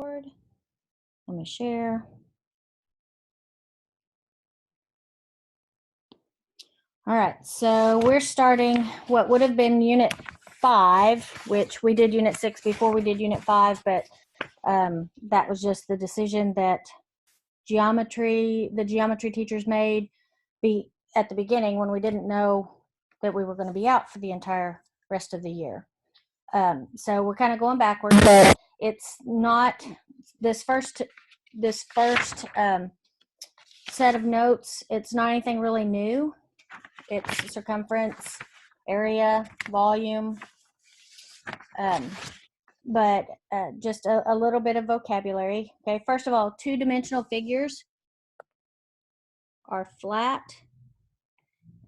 board. I'm going to share. All right, so we're starting what would have been Unit 5, which we did Unit 6 before we did Unit 5, but that was just the decision that the geometry teachers made at the beginning when we didn't know that we were going to be out for the entire rest of the year. So we're kind of going backwards, but it's not this first set of notes. It's not anything really new. It's circumference, area, volume, but just a little bit of vocabulary. Okay, first of all, two-dimensional figures are flat,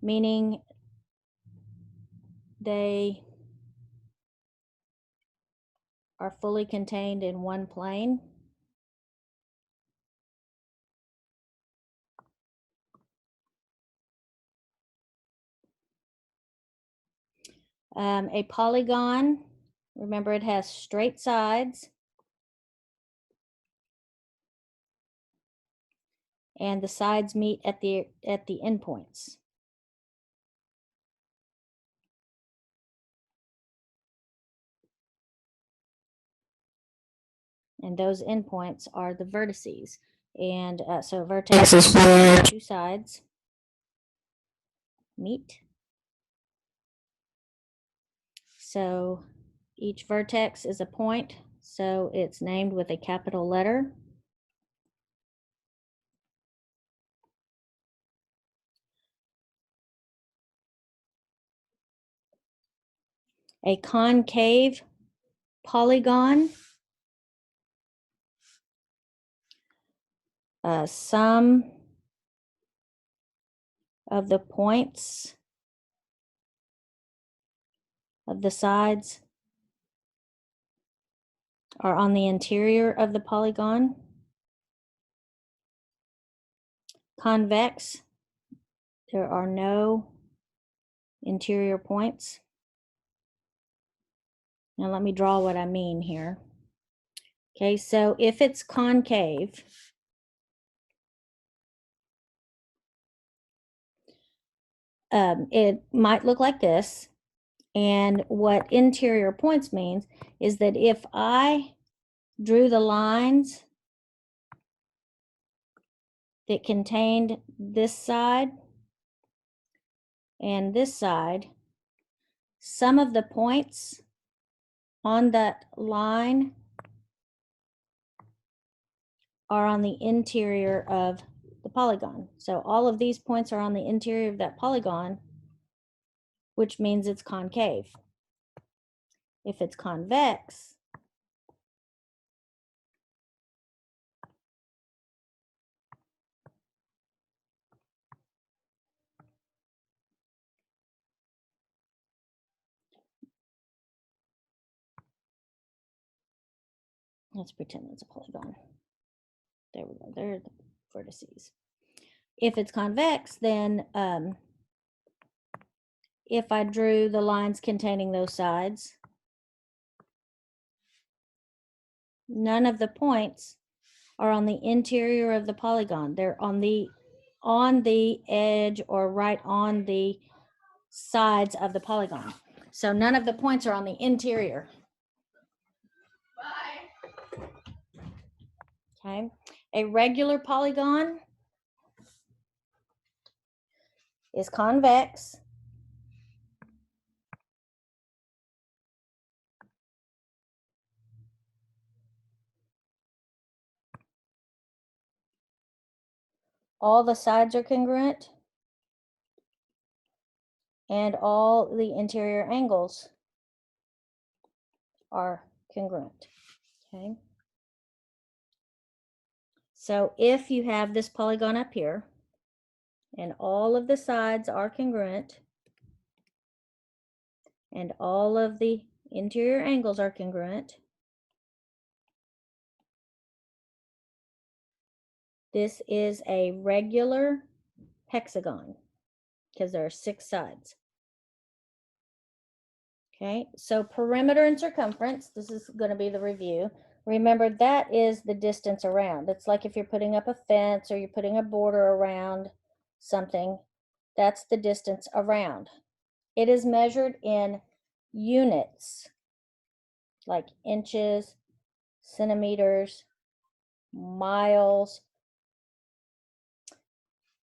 meaning they are fully contained in one plane. A polygon, remember it has straight sides and the sides meet at the endpoints. And those endpoints are the vertices. And so vertex is where two sides meet. So each vertex is a point, so it's named with a capital letter. A concave polygon, sum of the points of the sides are on the interior of the polygon. Convex, there are no interior points. Now let me draw what I mean here. Okay, so if it's concave, it might look like this. And what interior points means is that if I drew the lines that contained this side and this side, some of the points on that line are on the interior of the polygon. So all of these points are on the interior of that polygon, which means it's concave. If it's convex, let's pretend it's a polygon. There we go, there are the vertices. If it's convex, then if I drew the lines containing those sides, none of the points are on the interior of the polygon. They're on the edge or right on the sides of the polygon. So none of the points are on the interior. Okay, a regular polygon is convex. All the sides are congruent and all the interior angles are congruent. Okay. So if you have this polygon up here and all of the sides are congruent and all of the interior angles are congruent, this is a regular hexagon because there are 6 sides. Okay, so perimeter and circumference, this is going to be the review. Remember, that is the distance around. It's like if you're putting up a fence or you're putting a border around something, that's the distance around. It is measured in units, like inches, centimeters, miles.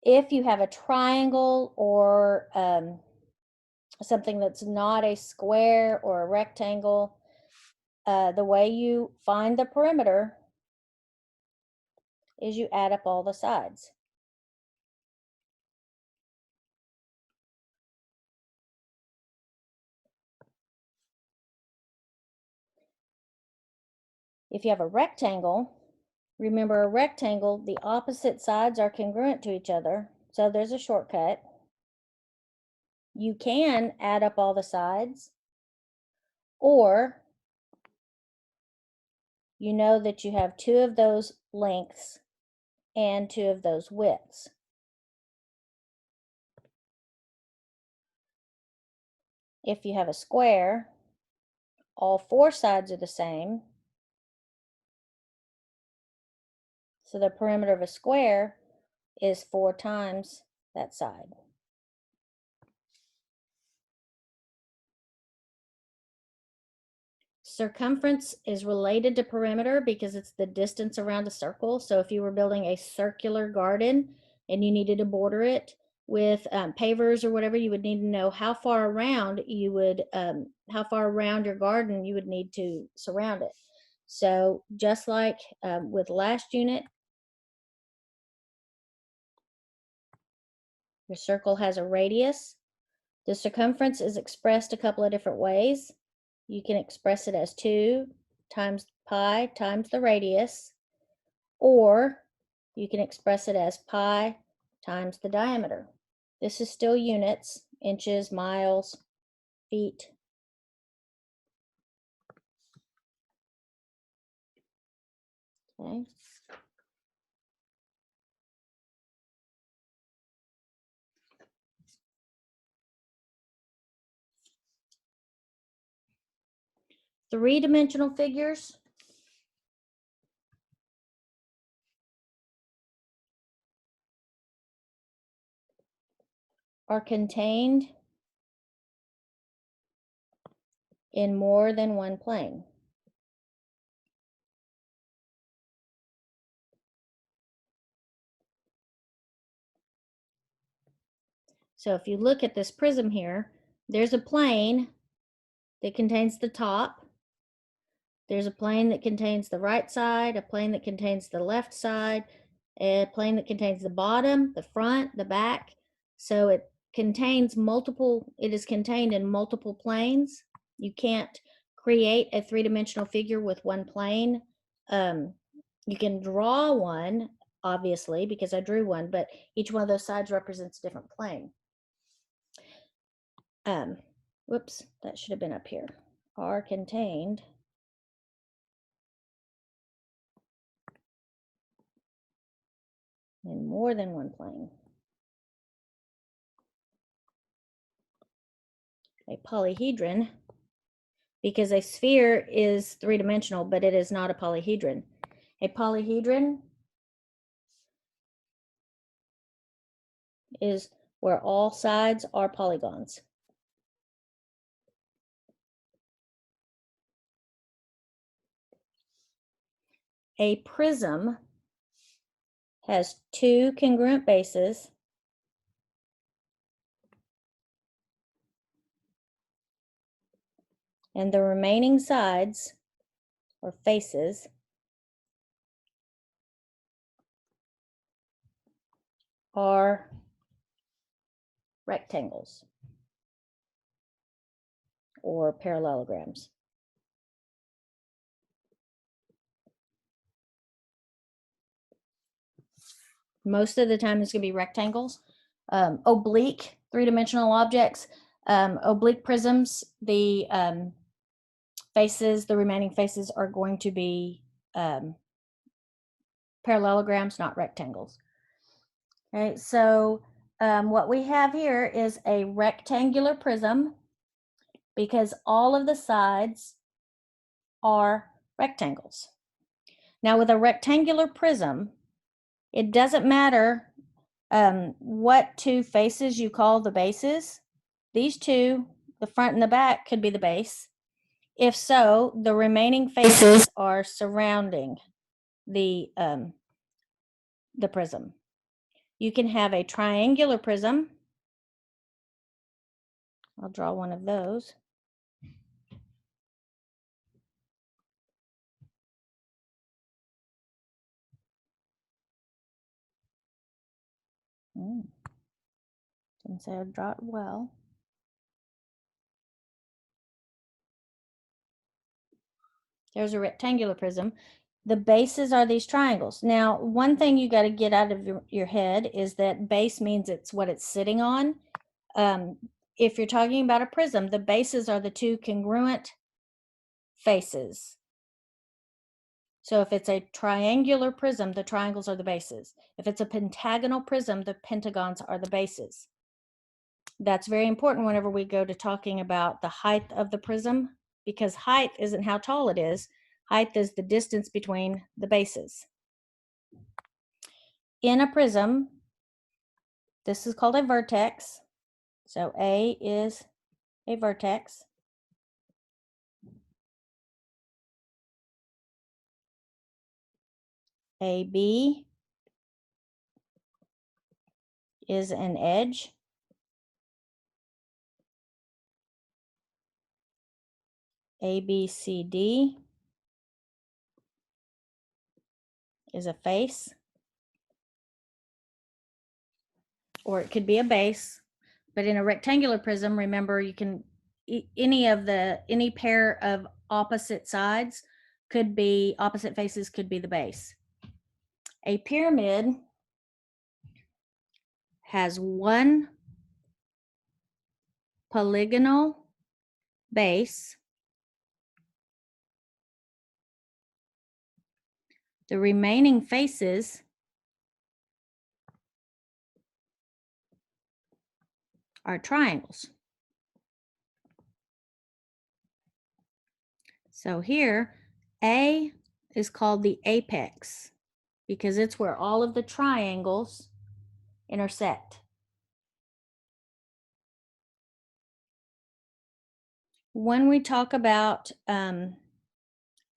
If you have a triangle or something that's not a square or a rectangle, the way you find the perimeter is you add up all the sides. If you have a rectangle, remember a rectangle, the opposite sides are congruent to each other, so there's a shortcut. You can add up all the sides, or you know that you have 2 of those lengths and 2 of those widths. If you have a square, all 4 sides are the same. So the perimeter of a square is 4 times that side. Circumference is related to perimeter because it's the distance around a circle. So if you were building a circular garden and you needed to border it with pavers or whatever, you would need to know how far around your garden you would need to surround it. So just like with last unit, your circle has a radius. The circumference is expressed a couple of different ways. You can express it as 2 times pi times the radius, or you can express it as pi times the diameter. This is still units, inches, miles, feet. Okay. Three-dimensional figures are contained in more than one plane. So if you look at this prism here, there's a plane that contains the top. There's a plane that contains the right side, a plane that contains the left side, a plane that contains the bottom, the front, the back. So it is contained in multiple planes. You can't create a three-dimensional figure with one plane. You can draw one, obviously, because I drew one, but each one of those sides represents a different plane. Whoops, that should have been up here. Are contained in more than one plane. A polyhedron, because a sphere is three-dimensional, but it is not a polyhedron. A polyhedron is where all sides are polygons. A prism has 2 congruent bases and the remaining sides or faces are rectangles or parallelograms. Most of the time it's going to be rectangles. Oblique three-dimensional objects, oblique prisms, the remaining faces are going to be parallelograms, not rectangles. Okay, so what we have here is a rectangular prism because all of the sides are rectangles. Now with a rectangular prism, it doesn't matter what two faces you call the bases. These two, the front and the back, could be the base. If so, the remaining faces are surrounding the prism. You can have a triangular prism. I'll draw one of those. Didn't say I'd draw it well. There's a rectangular prism. The bases are these triangles. Now, one thing you got to get out of your head is that base means it's what it's sitting on. If you're talking about a prism, the bases are the two congruent faces. So if it's a triangular prism, the triangles are the bases. If it's a pentagonal prism, the pentagons are the bases. That's very important whenever we go to talking about the height of the prism, because height isn't how tall it is. Height is the distance between the bases. In a prism, this is called a vertex. So A is a vertex. AB is an edge. ABCD is a face, or it could be a base. But in a rectangular prism, remember, you can any pair of opposite sides could be opposite faces, could be the base. A pyramid has one polygonal base. The remaining faces are triangles. So here, A is called the apex because it's where all of the triangles intersect. When we talk about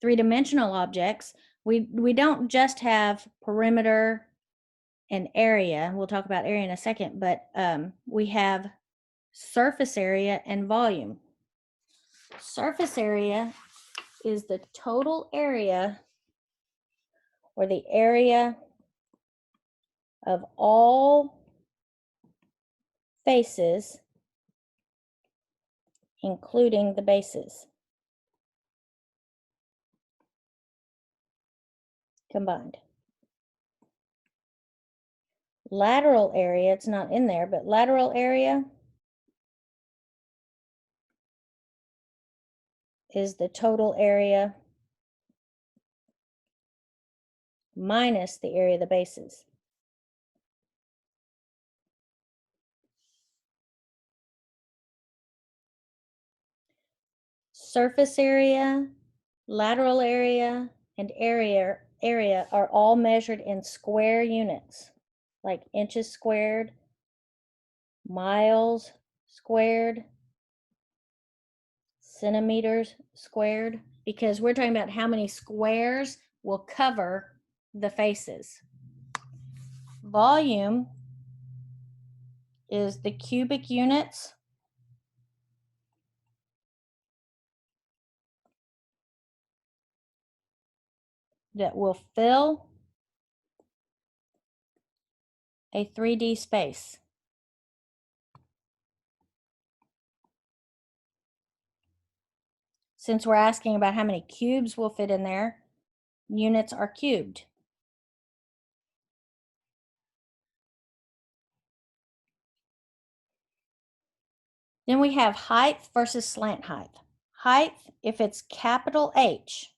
three-dimensional objects, we don't just have perimeter and area. We'll talk about area in a second, but we have surface area and volume. Surface area is the total area, or the area of all faces, including the bases, combined. Lateral area, it's not in there, but lateral area is the total area minus the area of the bases. Surface area, lateral area, and area are all measured in square units, like inches squared, miles squared, centimeters squared, because we're talking about how many squares will cover the faces. Volume is the cubic units that will fill a 3D space. Since we're asking about how many cubes will fit in there, units are cubed. Then we have height versus slant height. Height, if it's capital H,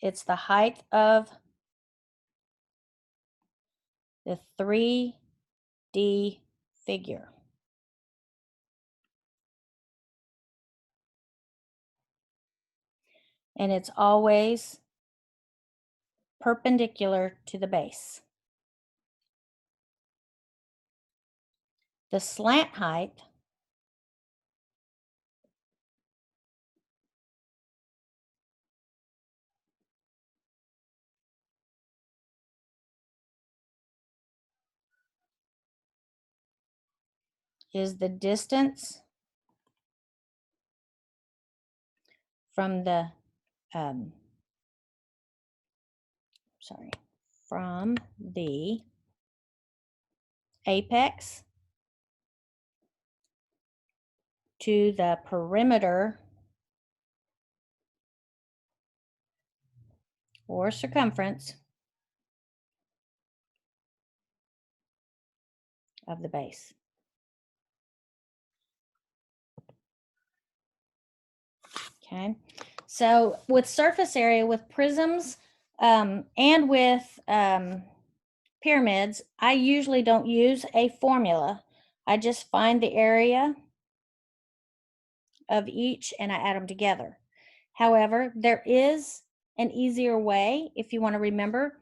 it's the height of the 3D figure. And it's always perpendicular to the base. The slant height is the distance from the from the apex to the perimeter or circumference of the base. Okay, so with surface area, with prisms, and with pyramids, I usually don't use a formula. I just find the area of each and I add them together. However, there is an easier way if you want to remember,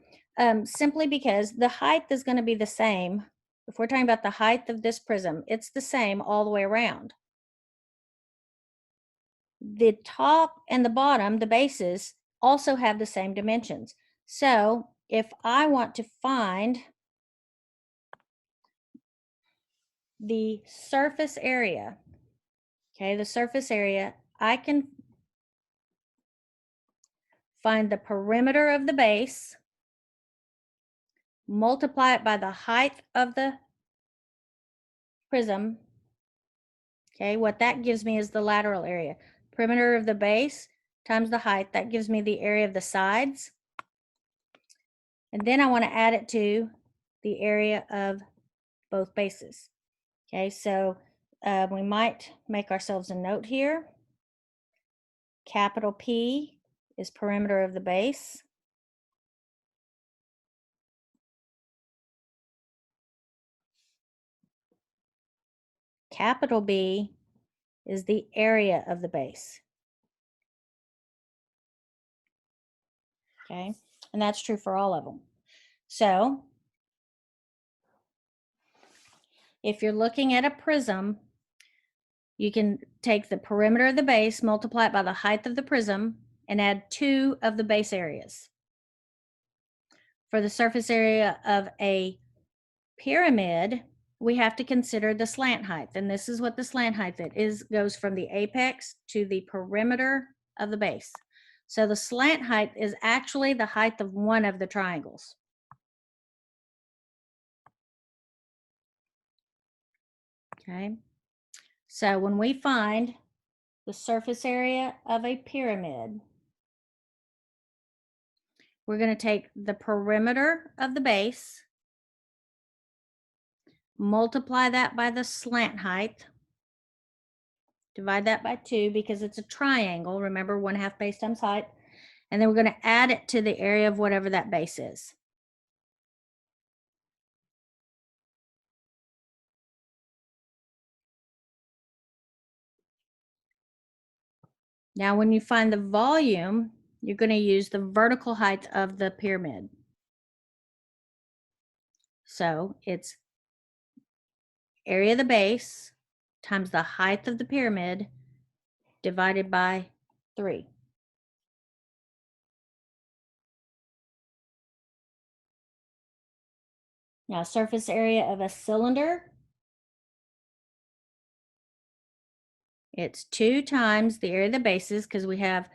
simply because the height is going to be the same. If we're talking about the height of this prism, it's the same all the way around. The top and the bottom, the bases, also have the same dimensions. So if I want to find the surface area, okay, the surface area, I can find the perimeter of the base, multiply it by the height of the prism. Okay, what that gives me is the lateral area. Perimeter of the base times the height, that gives me the area of the sides. And then I want to add it to the area of both bases. Okay, so we might make ourselves a note here. Capital P is perimeter of the base. Capital B is the area of the base. Okay, and that's true for all of them. So if you're looking at a prism, you can take the perimeter of the base, multiply it by the height of the prism, and add 2 of the base areas. For the surface area of a pyramid, we have to consider the slant height. And this is what the slant height is, goes from the apex to the perimeter of the base. So the slant height is actually the height of one of the triangles. Okay, so when we find the surface area of a pyramid, we're going to take the perimeter of the base, multiply that by the slant height, divide that by 2 because it's a triangle. Remember, 1/2 base times height. And then we're going to add it to the area of whatever that base is. Now, when you find the volume, you're going to use the vertical height of the pyramid. So it's area of the base times the height of the pyramid divided by 3. Now, surface area of a cylinder, it's 2 times the area of the bases because we have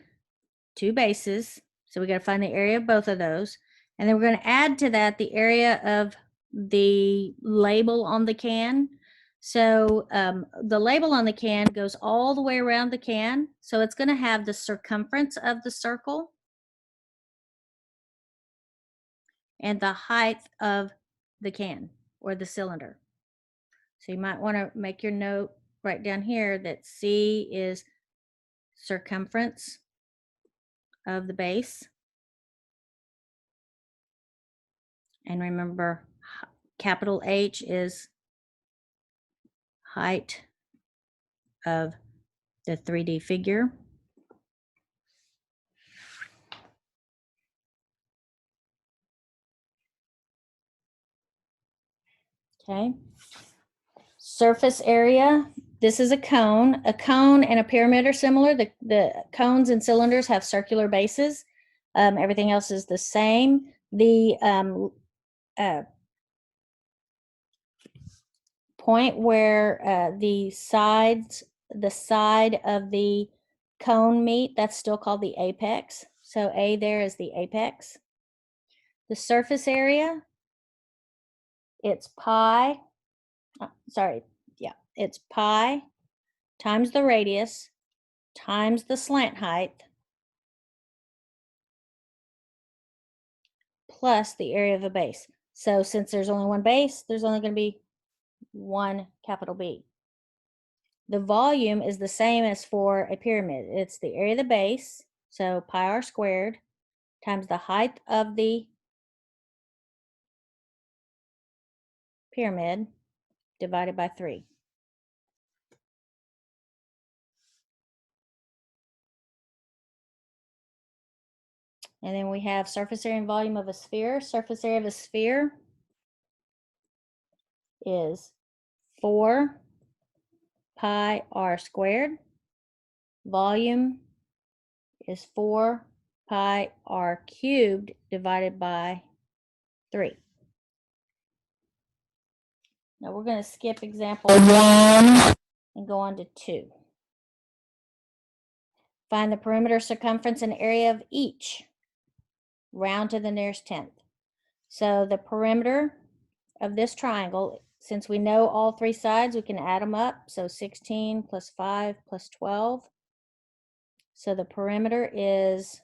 2 bases. So we got to find the area of both of those. And then we're going to add to that the area of the label on the can. So the label on the can goes all the way around the can. So it's going to have the circumference of the circle and the height of the can or the cylinder. So you might want to make your note right down here that C is circumference of the base. And remember, capital H is height of the 3D figure. Okay. Surface area, this is a cone. A cone and a pyramid are similar. The cones and cylinders have circular bases. Everything else is the same. The point where the side of the cone meet, that's still called the apex. So A there is the apex. The surface area, it's pi, it's pi times the radius times the slant height plus the area of a base. So since there's only one base, there's only going to be one capital B. The volume is the same as for a pyramid. It's the area of the base, so pi r squared, times the height of the pyramid divided by 3. And then we have surface area and volume of a sphere. Surface area of a sphere is 4 pi r squared. Volume is 4 pi r cubed divided by 3. Now we're going to skip example 1 and go on to 2. Find the perimeter, circumference, and area of each. Round to the nearest tenth. So the perimeter of this triangle, since we know all 3 sides, we can add them up. So 16 plus 5 plus 12. So the perimeter is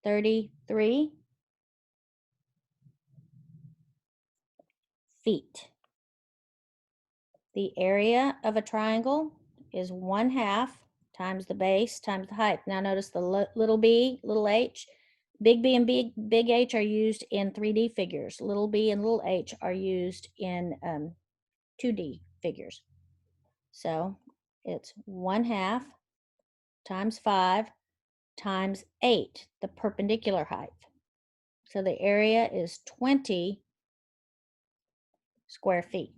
33 feet. The area of a triangle is 1/2 times the base times the height. Now notice the little b, little h, big B and big H are used in 3D figures. Little b and little h are used in 2D figures. So it's 1/2 times 5 times 8, the perpendicular height. So the area is 20 square feet.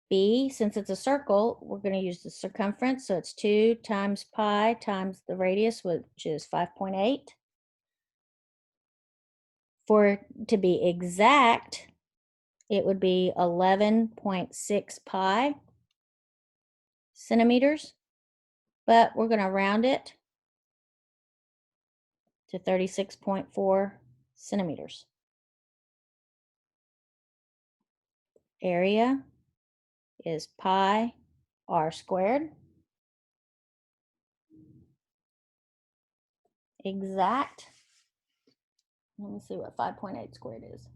B, since it's a circle, we're going to use the circumference. So it's 2 times pi times the radius, which is 5.8. For to be exact, it would be 11.6 pi centimeters, but we're going to round it to 36.4 centimeters. Area is pi r squared. Exact. Let me see what 5.8 squared is.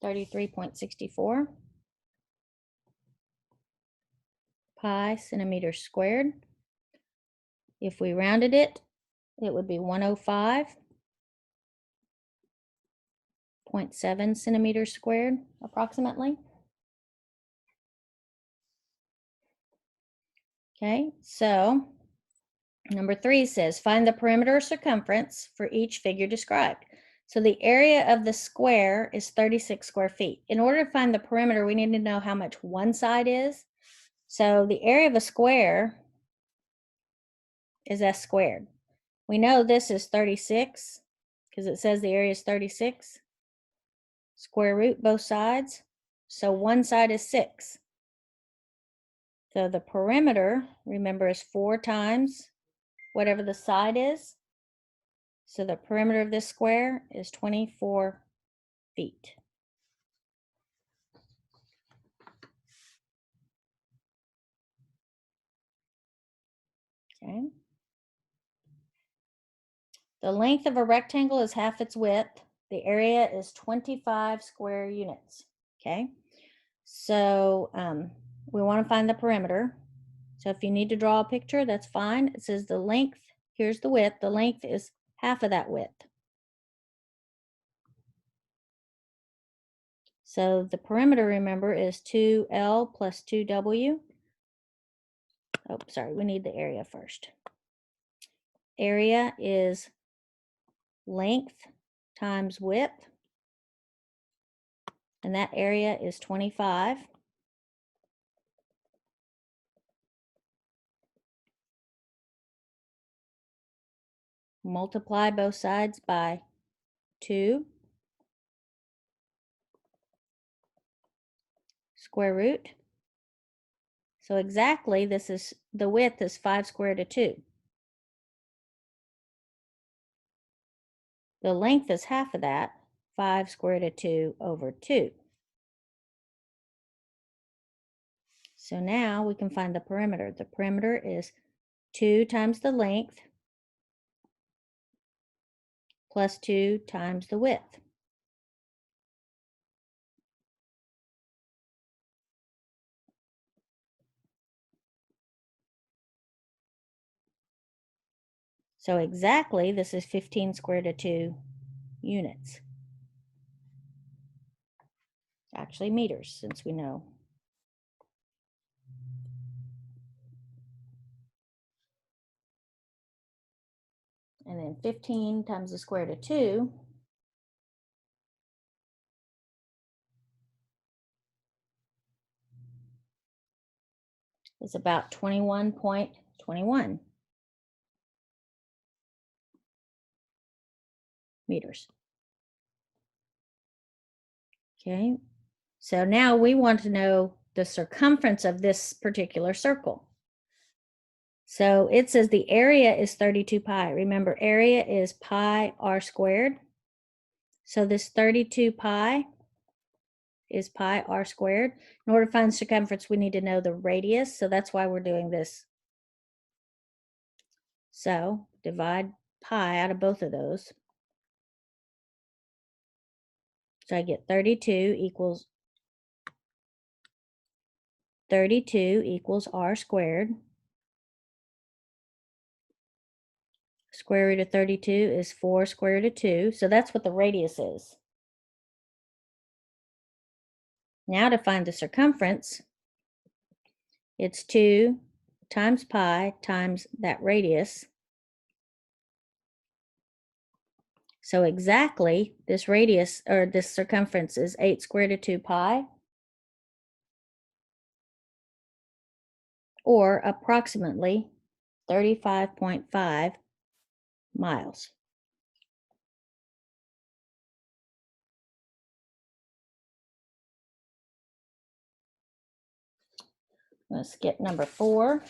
$33.64 pi centimeters squared. If we rounded it, it would be 105.7 centimeters squared, approximately. Okay, so number 3 says, find the perimeter or circumference for each figure described. So the area of the square is 36 square feet. In order to find the perimeter, we need to know how much one side is. So the area of a square is s squared. We know this is 36 because it says the area is 36. Square root both sides. So one side is 6. So the perimeter, remember, is 4 times whatever the side is. So the perimeter of this square is 24 feet. Okay. The length of a rectangle is half its width. The area is 25 square units. Okay. So we want to find the perimeter. So if you need to draw a picture, that's fine. It says the length, here's the width. The length is half of that width. So the perimeter, remember, is 2L plus 2W. Oh, sorry, we need the area first. Area is length times width, and that area is 25. Multiply both sides by 2. Square root. So exactly, this is, the width is 5 square root of 2. The length is half of that, 5 square root of 2 over 2. So now we can find the perimeter. The perimeter is 2 times the length plus 2 times the width. So exactly, this is 15 square root of 2 units. Actually, meters, since we know. And then 15 times the square root of 2 is about 21.21 meters. Okay, so now we want to know the circumference of this particular circle. So it says the area is 32 pi. Remember, area is pi r squared. So this 32 pi is pi r squared. In order to find circumference, we need to know the radius. So that's why we're doing this. So divide pi out of both of those. So I get 32 equals r squared. Square root of 32 is 4 square root of 2. So that's what the radius is. Now to find the circumference, it's 2 times pi times that radius. So exactly, this radius, or this circumference, is 8 square root of 2 pi, or approximately 35.5 miles. Let's skip number 4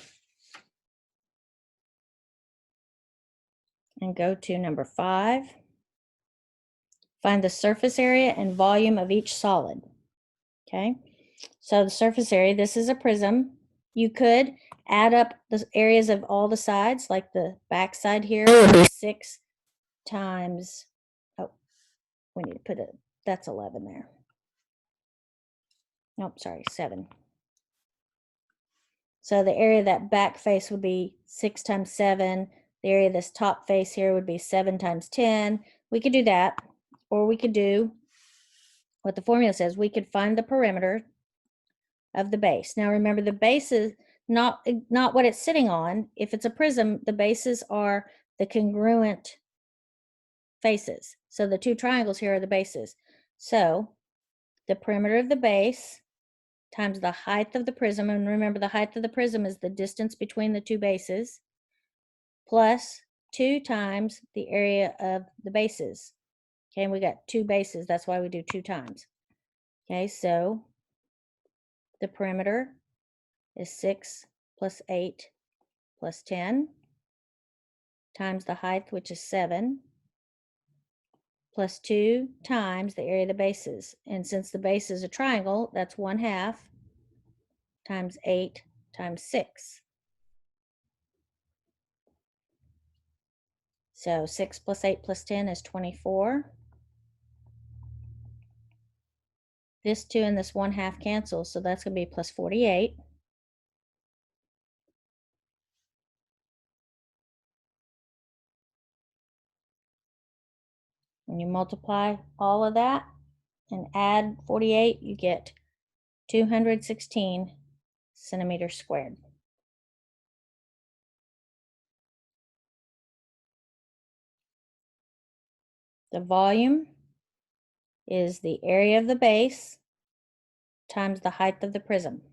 and go to number 5. Find the surface area and volume of each solid. Okay, so the surface area, this is a prism. You could add up the areas of all the sides, like the back side here would be 6 times, oh, we need to put it, that's 11 there. Nope, sorry, 7. So the area of that back face would be 6 times 7. The area of this top face here would be 7 times 10. We could do that, or we could do what the formula says. We could find the perimeter of the base. Now remember, the base is not what it's sitting on. If it's a prism, the bases are the congruent faces. So the two triangles here are the bases. So the perimeter of the base times the height of the prism, and remember the height of the prism is the distance between the two bases, plus 2 times the area of the bases. Okay, and we got 2 bases, that's why we do 2 times. Okay, so the perimeter is 6 plus 8 plus 10 times the height, which is 7, plus 2 times the area of the bases. And since the base is a triangle, that's 1/2 times 8 times 6. So 6 plus 8 plus 10 is 24. This 2 and this 1/2 cancel, so that's going to be plus 48. When you multiply all of that, and add 48, you get 216 centimeters squared. The volume is the area of the base times the height of the prism.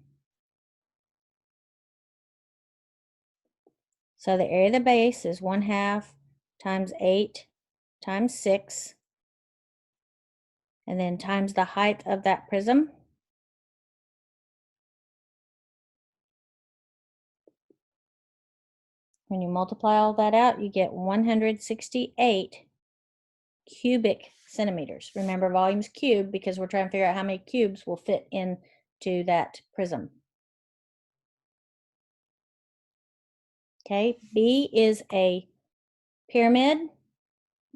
So the area of the base is 1/2 times 8 times 6, and then times the height of that prism. When you multiply all that out, you get 168 cubic centimeters. Remember, volume's cubed because we're trying to figure out how many cubes will fit into that prism. Okay, B is a pyramid.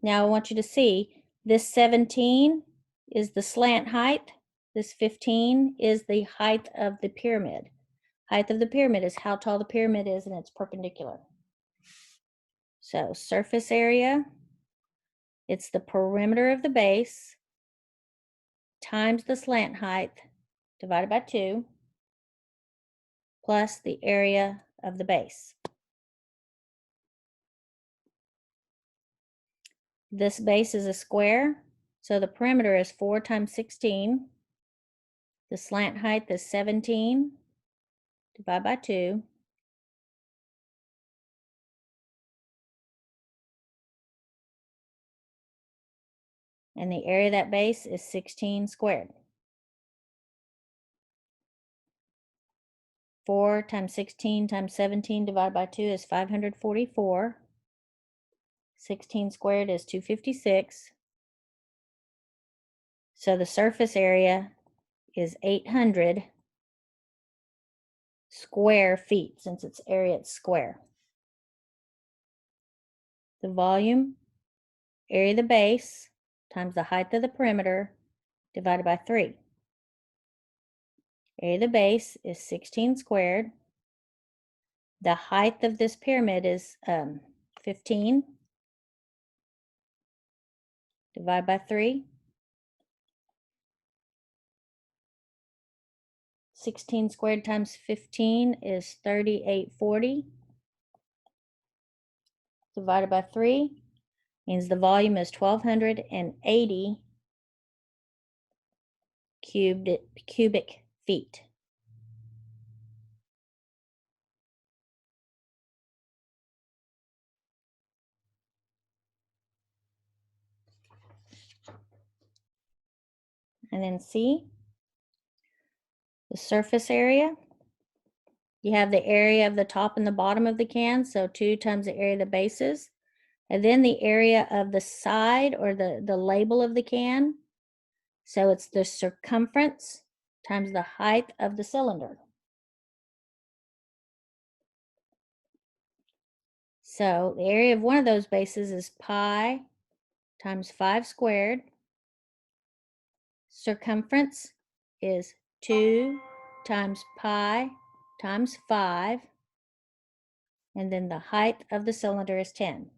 Now I want you to see this 17 is the slant height. This 15 is the height of the pyramid. Height of the pyramid is how tall the pyramid is, and it's perpendicular. So surface area, it's the perimeter of the base times the slant height divided by 2 plus the area of the base. This base is a square, so the perimeter is 4 times 16. The slant height is 17 divided by 2. And the area of that base is 16 squared. 4 times 16 times 17 divided by 2 is 544. 16 squared is 256. So the surface area is 800 square feet, since it's area, it's square. The volume, area of the base, times the height of the perimeter, divided by 3. Area of the base is 16 squared. The height of this pyramid is 15. Divide by 3. 16 squared times 15 is 3840. Divided by 3 means the volume is 1280 cubic feet. And then C, the surface area. You have the area of the top and the bottom of the can, so 2 times the area of the bases. And then the area of the side, or the label of the can. So it's the circumference times the height of the cylinder. So the area of one of those bases is pi times 5 squared. Circumference is 2 times pi times 5. And then the height of the cylinder is 10.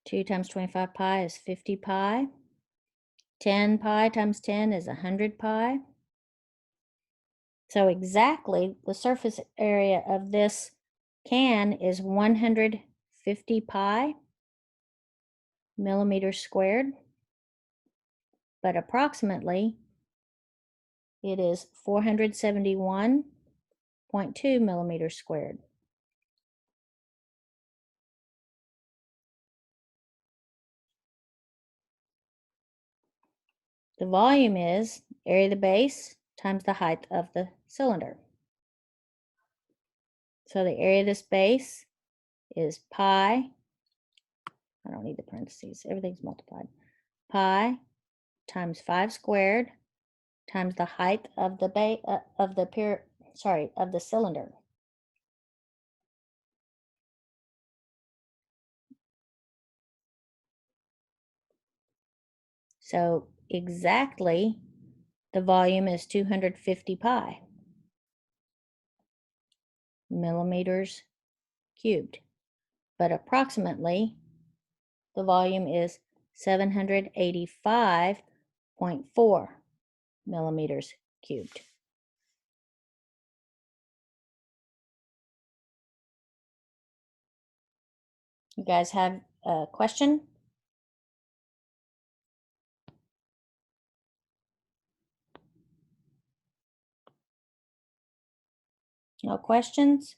Two times 25 pi is 50 pi. 10 pi times 10 is 100 pi. So exactly the surface area of this can is 150 pi millimeters squared, but approximately it is 471.2 millimeters squared. The volume is area of the base times the height of the cylinder. So the area of this base is pi. I don't need the parentheses. Everything's multiplied. Pi times 5 squared times the height of the of the cylinder. So exactly the volume is 250 pi millimeters cubed, but approximately the volume is 785.4 millimeters cubed. You guys have a question? No questions?